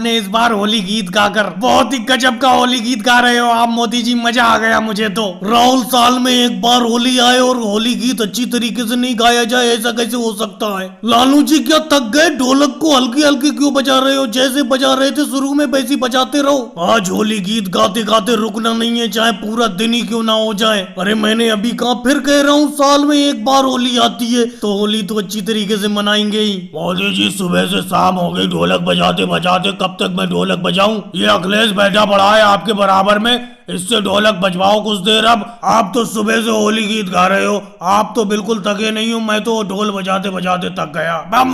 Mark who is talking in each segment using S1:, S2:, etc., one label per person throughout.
S1: ने इस बार होली गीत गाकर बहुत ही गजब का होली गीत गा रहे हो आप मोदी जी। मजा आ गया मुझे तो। राहुल, साल में एक बार होली आए और होली गीत अच्छी तरीके से नहीं गाया जाए, ऐसा कैसे हो सकता है? लालू जी क्या थक गए? ढोलक को हल्की हल्की क्यों बजा रहे हो? जैसे बजा रहे थे शुरू में वैसे बजाते रहो। आज होली गीत गाते गाते रुकना नहीं है, चाहे पूरा दिन ही क्यों ना हो जाए। अरे मैंने अभी कहा, फिर कह रहा हूँ, साल में एक बार होली आती है तो होली तो अच्छी तरीके से मनाएंगे ही। मोदी जी सुबह से शाम हो गई ढोलक बजाते बजाते, कब तक मैं ढोलक बजाऊं? ये अखिलेश बैठा पड़ा है आपके बराबर में, इससे ढोलक बजवाओ कुछ देर। अब आप तो सुबह से होली गीत गा रहे हो, आप तो बिल्कुल थके नहीं हो, मैं तो ढोल बजाते बजाते थक गया। वाह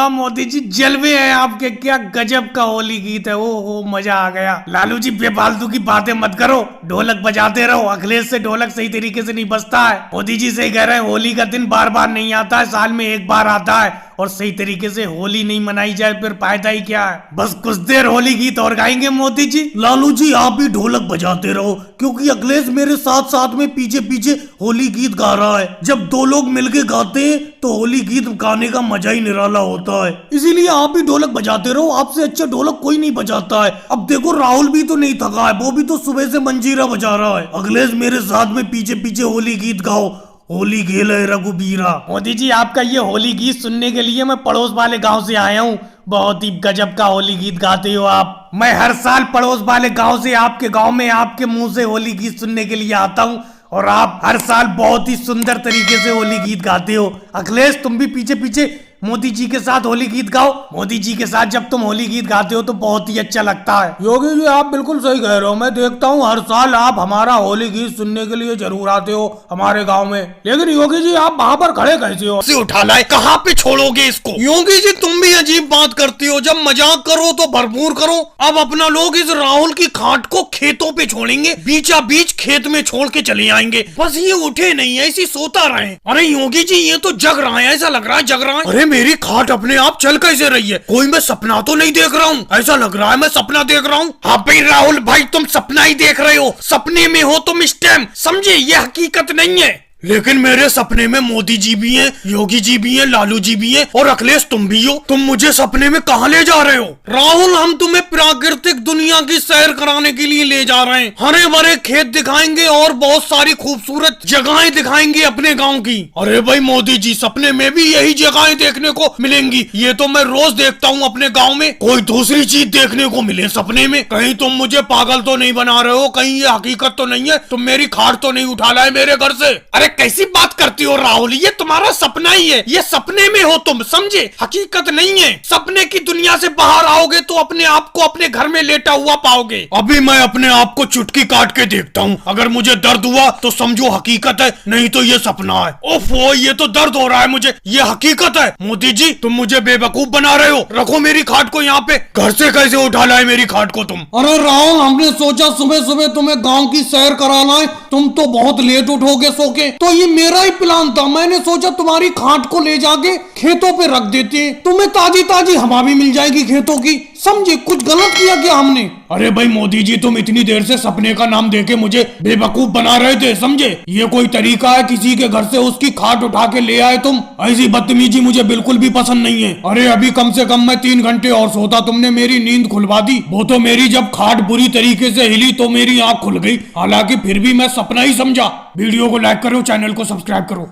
S1: मोदी जी जलवे हैं आपके, क्या गजब का होली गीत है। ओ मजा आ गया। लालू जी बेफालतू की बातें मत करो, ढोलक बजाते रहो। अखिलेश से ढोलक सही तरीके से नहीं बजता है। मोदी जी से कह रहे हैं, होली का दिन बार बार नहीं आता है, साल में एक बार आता है, और सही तरीके से होली नहीं मनाई जाए फिर फायदा ही क्या है? बस कुछ देर होली गीत और गाएंगे मोदी जी। लालू जी आप भी ढोलक बजाते रहो, क्योंकि अखिलेश मेरे साथ साथ में पीछे पीछे होली गीत गा रहा है। जब दो लोग मिलके गाते हैं तो होली गीत गाने का मजा ही निराला होता है। इसीलिए आप भी ढोलक बजाते रहो, आपसे अच्छा ढोलक कोई नहीं बजाता है। अब देखो राहुल भी तो नहीं थका है, वो भी तो सुबह से मंजीरा बजा रहा है। अखिलेश मेरे साथ में पीछे पीछे होली गीत गाओ, होली खेले रघुबीरा। मोदी जी आपका ये होली गीत सुनने के लिए मैं पड़ोस वाले गांव से आया हूँ। बहुत ही गजब का होली गीत गाते हो आप। मैं हर साल पड़ोस वाले गांव से आपके गांव में आपके मुंह से होली गीत सुनने के लिए आता हूँ, और आप हर साल बहुत ही सुंदर तरीके से होली गीत गाते हो। अखिलेश तुम भी पीछे पीछे मोदी जी के साथ होली गीत गाओ। मोदी जी के साथ जब तुम होली गीत गाते हो तो बहुत ही अच्छा लगता है। योगी जी आप बिल्कुल सही कह रहे हो, मैं देखता हूँ हर साल आप हमारा होली गीत सुनने के लिए जरूर आते हो हमारे गांव में। लेकिन योगी जी आप वहाँ पर खड़े कैसे हो?
S2: से उठा लाए, कहाँ पे छोड़ोगे इसको? योगी जी तुम भी अजीब बात करती हो, जब मजाक करो तो भरपूर करो। अब अपना लोग इस राहुल की खाट को खेतों पे छोड़ेंगे, बीचा बीच खेत में छोड़ के चले आएंगे। बस ये उठे नहीं है, ऐसी सोता रहे। अरे योगी जी ये तो जग रहा है, ऐसा लग रहा है जग रहा है। अरे मेरी खाट अपने आप चल कैसे रही है? कोई मैं सपना तो नहीं देख रहा हूँ? ऐसा लग रहा है मैं सपना देख रहा हूँ। हाँ भाई राहुल भाई, तुम सपना ही देख रहे हो, सपने में हो तुम इस टाइम, समझे? ये हकीकत नहीं है। लेकिन मेरे सपने में मोदी जी भी हैं, योगी जी भी हैं, लालू जी भी हैं, और अखिलेश तुम भी हो। तुम मुझे सपने में कहाँ ले जा रहे हो? राहुल हम तुम्हें प्राकृतिक दुनिया की सैर कराने के लिए ले जा रहे हैं। हरे भरे खेत दिखाएंगे और बहुत सारी खूबसूरत जगहें दिखाएंगे अपने गाँव की। अरे भाई मोदी जी सपने में भी यही जगहें देखने को मिलेंगी? ये तो मैं रोज देखता हूँ अपने गाँव में, कोई दूसरी चीज देखने को मिले सपने में। कहीं तुम मुझे पागल तो नहीं बना रहे हो? कहीं ये हकीकत तो नहीं है? तुम मेरी खाट तो नहीं उठा लाए मेरे घर से? अरे कैसी बात करती हो राहुल, ये तुम्हारा सपना ही है, ये सपने में हो तुम, समझे? हकीकत नहीं है। सपने की दुनिया से बाहर आओगे तो अपने आप को अपने घर में लेटा हुआ पाओगे। अभी मैं अपने आप को चुटकी काट के देखता हूँ, अगर मुझे दर्द हुआ तो समझो हकीकत है, नहीं तो ये सपना है। ओफो ये तो दर्द हो रहा है मुझे, ये हकीकत है। मोदी जी तुम मुझे बेवकूफ बना रहे हो। रखो मेरी खाट को यहाँ पे। घर से कैसे उठा लाए मेरी खाट को तुम?
S3: अरे राहुल हमने सोचा सुबह सुबह तुम्हें गाँव की सैर कराना है, तुम तो बहुत लेट उठोगे सो के, तो ये मेरा ही प्लान था। मैंने सोचा तुम्हारी खाट को ले जाके खेतों पे रख देते हैं, तुम्हें ताजी ताजी हवा भी मिल जाएगी खेतों की, समझे? कुछ गलत किया क्या हमने?
S2: अरे भाई मोदी जी तुम इतनी देर से सपने का नाम देके मुझे बेवकूफ बना रहे थे, समझे? ये कोई तरीका है किसी के घर से उसकी खाट उठा के ले आए तुम? ऐसी बदतमीजी मुझे बिल्कुल भी पसंद नहीं है। अरे अभी कम से कम मैं 3 घंटे और सोता, तुमने मेरी नींद खुलवा दी। वो तो मेरी जब खाट बुरी तरीके से हिली तो मेरी आंख खुल गई, हालांकि फिर भी मैं सपना ही समझा। वीडियो को लाइक करो, चैनल को सब्सक्राइब करो।